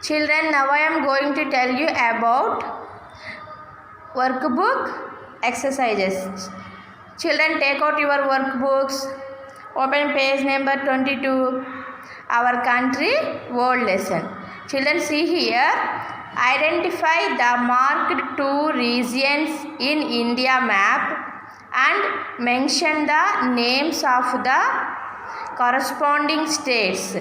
Children, now I am going to tell you about workbook exercises. Children, take out your workbooks. Open page number 22. Our country world lesson. Children, see here. Identify the marked two regions in India map and mention the names of the corresponding states.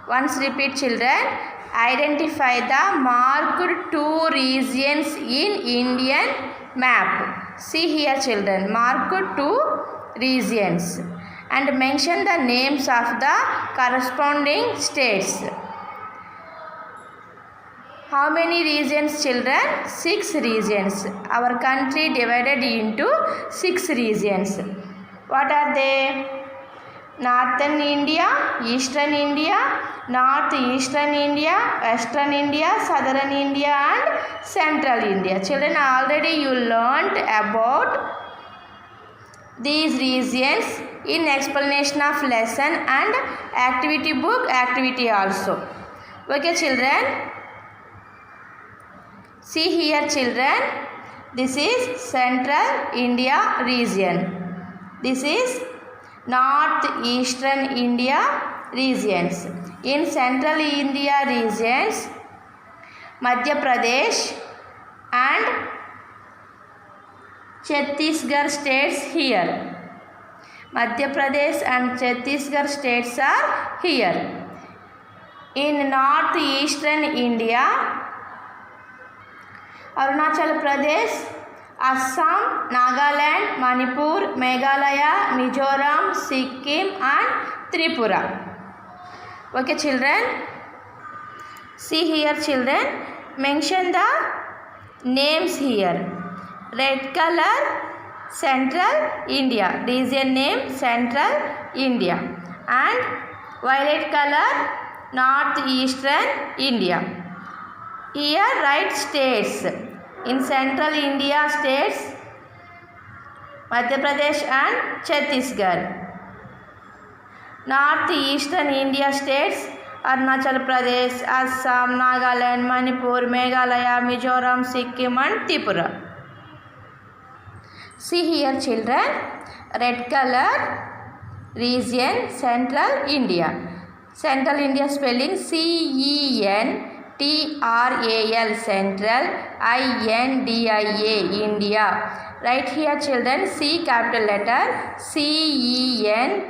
Once repeat, children. Identify the marked two regions in Indian map. See here, children. Marked two regions and mention the names of the corresponding states. How many regions, children? 6 regions. Our country divided into 6 regions. What are they? Northern India, Eastern India, Northeastern India, Western India, Southern India and Central India. Children, already you learnt about these regions in explanation of lesson and activity book activity also. Okay, children. See here, children. This is Central India region. This is Northeastern India regions. In Central India regions, Madhya Pradesh and Chhattisgarh states here. Madhya Pradesh and Chhattisgarh states are here. In Northeastern India, Arunachal Pradesh, Assam, Nagaland, Manipur, Meghalaya, Mizoram, Sikkim and Tripura. Okay, children. See here, children. Mention the names here. Red color, Central India. Region name, Central India. And violet color, Northeastern India. Here write states. In Central India states, Madhya Pradesh and Chhattisgarh. Northeastern India states, Arunachal Pradesh, Assam, Nagaland, Manipur, Meghalaya, Mizoram, Sikkim and Tripura. See here, children. Red color, region, Central India. Central India spelling CENTRAL, Central, INDIA, India. Right here, children. C capital letter, CENTRAL,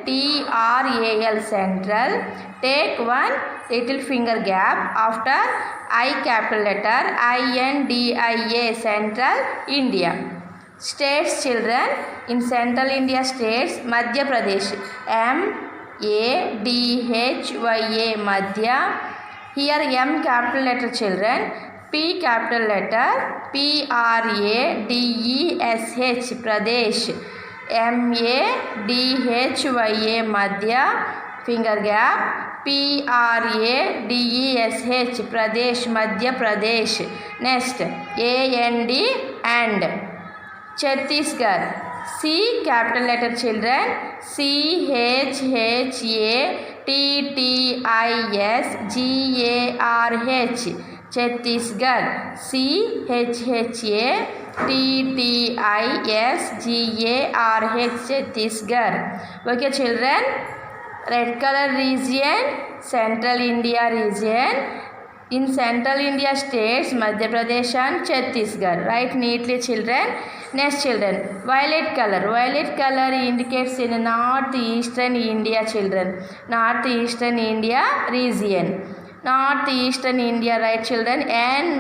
Central. Take one little finger gap after I capital letter, INDIA, Central India. States, children. In Central India states, Madhya Pradesh, MADHYA, Madhya. Here M capital letter, children. P capital letter, PRADESH, Pradesh. MADHYA, Madhya. Finger gap. PRADESH, Pradesh, Madhya Pradesh. Next, AND and Chhattisgarh. C capital letter, children. CHHATTISGARH, Chhattisgarh. CHHATTISGARH, Chhattisgarh. Okay, children. Red color region, Central India region. In Central India states, Madhya Pradesh and Chhattisgarh. Write neatly, children. Next, children. Violet color. Violet color indicates in Northeastern India, children. Northeastern India region. Northeastern India, right, children.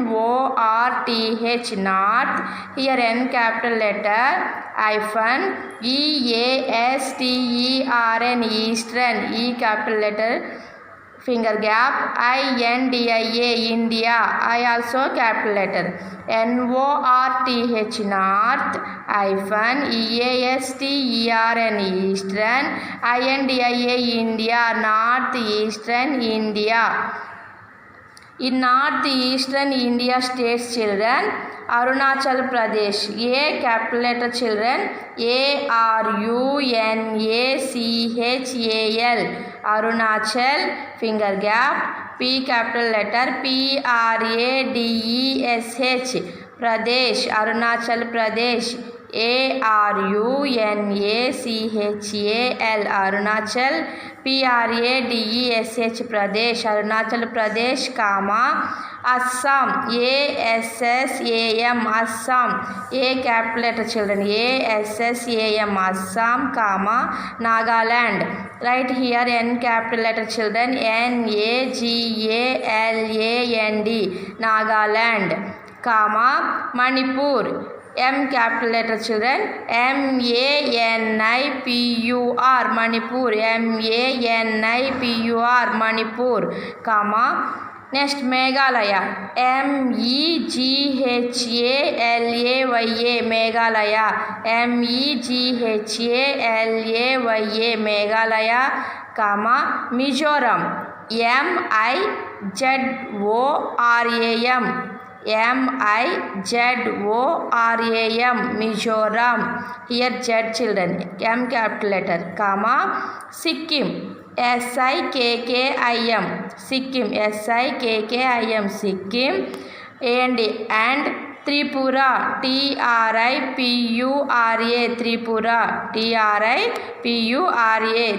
NORTH, North. Here N capital letter, hyphen, EASTERN, Eastern. E capital letter, finger gap, INDIA, India. I also capital letter. NORTH, North, hyphen, EASTERN, Eastern. INDIA, India, Northeastern India. In Northeastern India states, children, Arunachal Pradesh. A capital letter, children. ARUNACHAL. Arunachal, finger gap. P capital letter Pradesh, Pradesh, Arunachal Pradesh, Arunachal, Arunachal, Pradesh, Pradesh, Arunachal Pradesh, comma, Assam, Assam, Assam, A capital letter children, Assam, Assam, comma, Nagaland. Right here N capital letter children, Nagaland, Nagaland, comma, Manipur. M capital letter children, Manipur, Manipur, Manipur, Manipur, comma. Next Meghalaya, Meghalaya, Meghalaya, Meghalaya, Meghalaya, comma, Mizoram, Mizoram, Mizoram, here Z children, M capital letter, comma, Sikkim, Sikkim, Sikkim, Sikkim, and Tripura, Tripura,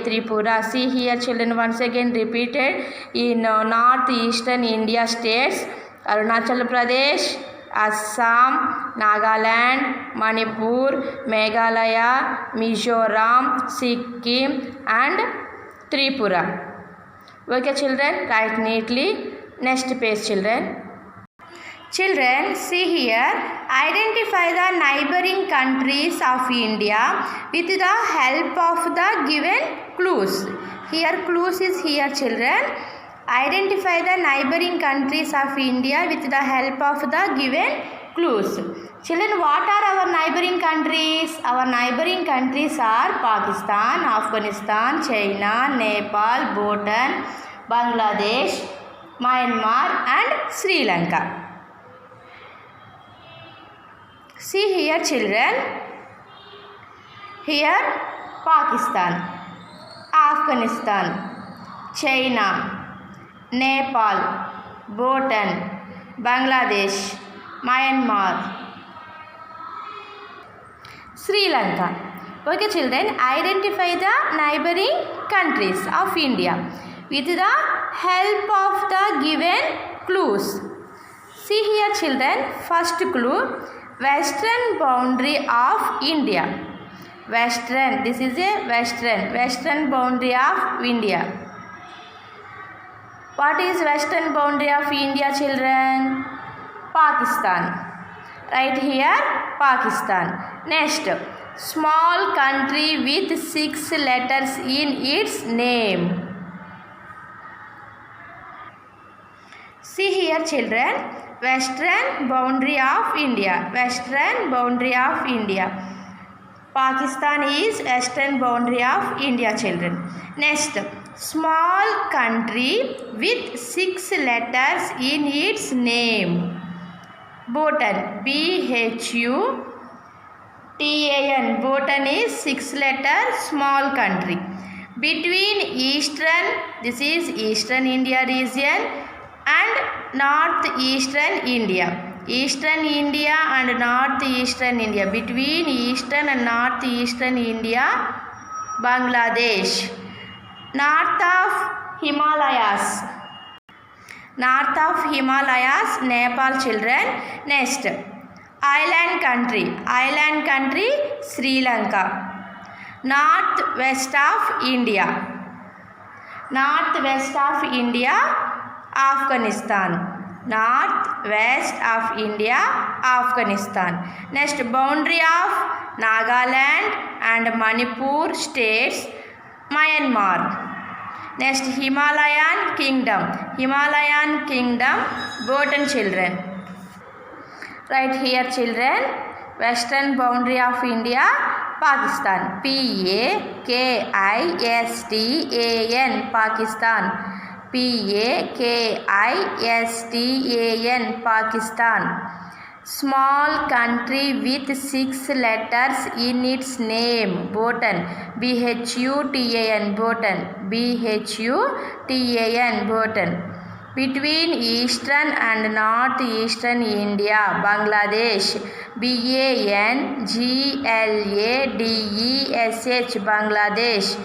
Tripura. See here children, once again repeated in northeastern India states, Arunachal Pradesh, Assam, Nagaland, Manipur, Meghalaya, Mizoram, Sikkim and Tripura. Okay children, write neatly. Next page children. Children, see here, identify the neighboring countries of India with the help of the given clues. Here clues is here children. Identify the neighboring countries of India with the help of the given clues. Children, what are our neighboring countries? Our neighboring countries are Pakistan, Afghanistan, China, Nepal, Bhutan, Bangladesh, Myanmar and Sri Lanka. See here children, here Pakistan, Afghanistan, China, Nepal, Bhutan, Bangladesh, Myanmar, Sri Lanka. Okay children, identify the neighboring countries of India with the help of the given clues. See here children, first clue, western boundary of India. Western, this is a western boundary of India. What is western boundary of India children? Pakistan. Right here Pakistan. Next, small country with 6 letters in its name. See here children, western boundary of India. Western boundary of India. Pakistan is western boundary of India children. Next, small country with 6 letters in its name. Bhutan, Bhutan. Bhutan is 6 letter small country. Between eastern, this is eastern India region and northeastern India. Eastern India and northeastern India. Between eastern and northeastern India, Bangladesh. North of Himalayas. North of Himalayas, Nepal children. Next, island country, Sri Lanka. Northwest of India. Northwest of India, Afghanistan. Northwest of India, Afghanistan. Next, boundary of Nagaland and Manipur states, Myanmar. Next, Himalayan Kingdom, Bhutan children. Right here children, western boundary of India, Pakistan, Pakistan, Pakistan. Pakistan. Small country with 6 letters in its name, Bhutan, Bhutan, Bhutan. between eastern and northeastern India, Bangladesh, Bangladesh, Bangladesh,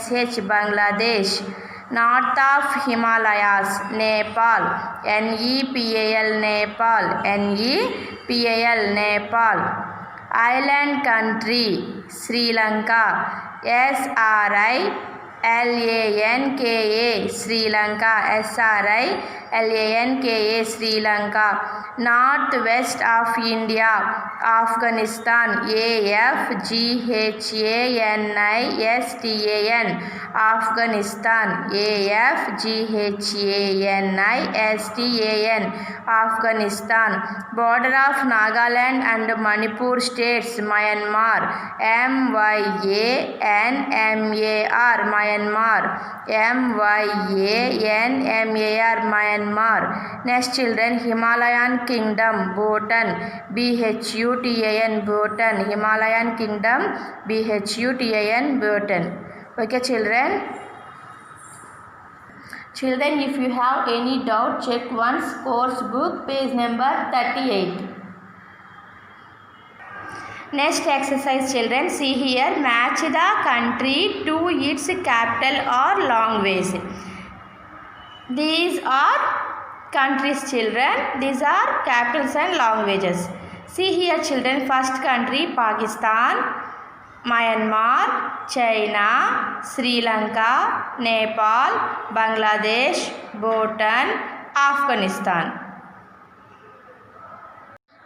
Bangladesh, Bangladesh, north of Himalayas, Nepal, Nepal, Nepal, island country, Sri Lanka, SRILANKA, Sri Lanka, SRILANKA, Sri Lanka, northwest of India, Afghanistan, AFGHANISTAN, Afghanistan, AFGHANISTAN, Afghanistan, border of Nagaland and Manipur states, Myanmar, MYANMAR, Myanmar, MYANMAR, Myanmar. Next children, Himalayan Kingdom, Bhutan, BHUTAN, Bhutan, Himalayan Kingdom, BHUTAN, Bhutan. Okay children. Children, if you have any doubt, check one's course book, page number 38. Next exercise children, see here, match the country to its capital or language. These are countries children, these are capitals and languages. See here children, first country Pakistan, Myanmar, China, Sri Lanka, Nepal, Bangladesh, Bhutan, Afghanistan.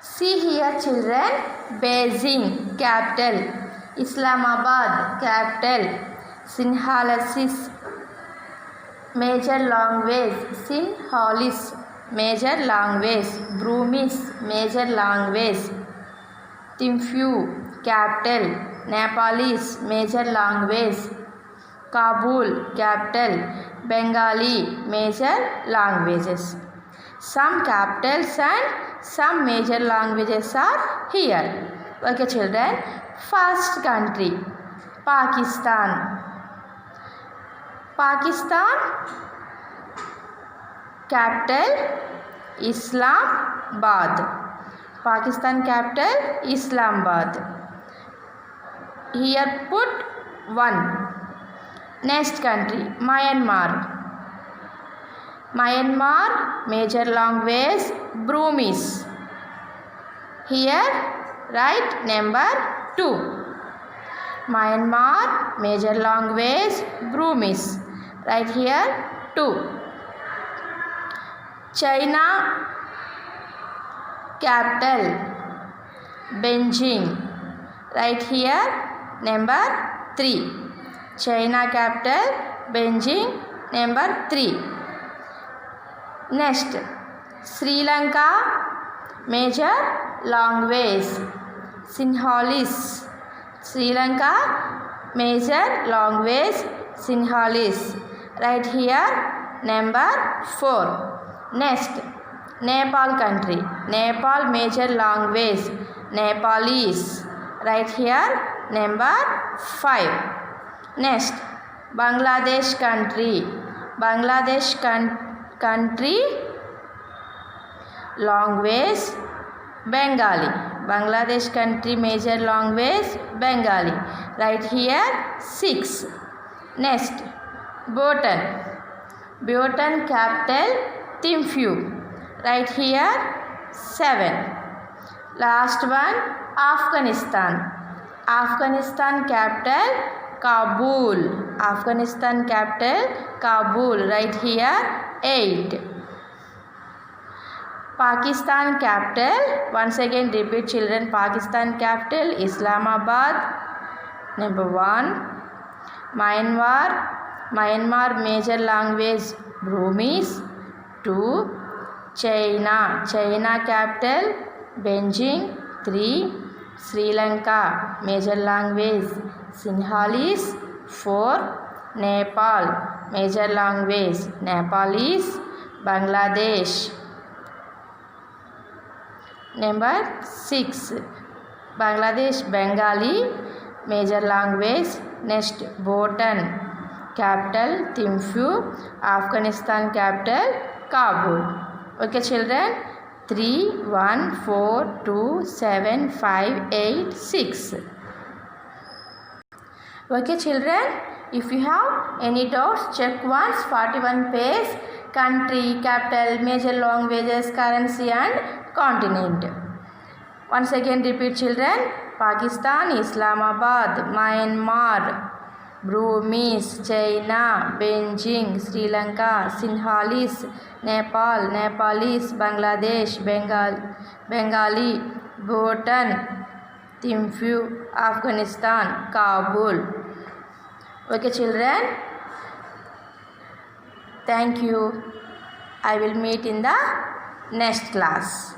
See here children, Beijing, capital, Islamabad, capital, Sinhalese, major language, Sinhalese, major language, Burmese, major language, Thimphu, capital, Nepalese, major language, Kabul, capital, Bengali, major languages. Some capitals and some major languages are here. Okay children, first country, Pakistan. Pakistan, capital, Islamabad. Pakistan capital, Islamabad. Here put 1. Next country, Myanmar. Myanmar, major language, Burmese. Here write number 2. Myanmar, major language, Burmese. Right here 2. China, capital, Beijing. Right here number 3. China capital, Beijing, number 3. Next, Sri Lanka, major language, Sinhalese. Sri Lanka, major language, Sinhalese. Right here number 4. Next, Nepal country, Nepal, major language, Nepalese. Right here number 5. Next, Bangladesh country, Bangladesh country, language, Bengali. Bangladesh country, major language, Bengali. Right here 6. Next, Bhutan. Bhutan capital, Thimphu. Right here 7. Last one, Afghanistan. Afghanistan capital, Kabul. Afghanistan capital, Kabul. Right here 8. Pakistan capital, once again repeat children, Pakistan capital, Islamabad, number 1. Myanmar, major language, Burmese, 2. China capital, Beijing, 3. Sri Lanka, major language, Sinhalese, 4. Nepal, major language, Nepalese, Bangladesh. Number 6. Bangladesh, Bengali, major language. Next, Bhutan, capital Thimphu, Afghanistan capital Kabul. Okay children, 3, 1, 4, 2, 7, 5, 8, 6. Okay children, if you have any doubts, check once 41 page, country, capital, major languages, currency and continent. Once again repeat children, Pakistan, Islamabad, Myanmar, Burmese, China, Beijing, Sri Lanka, Sinhalese, Nepal, Nepalese, Bangladesh, Bengali, Bhutan, Thimphu, Afghanistan, Kabul. Okay children, thank you. I will meet in the next class.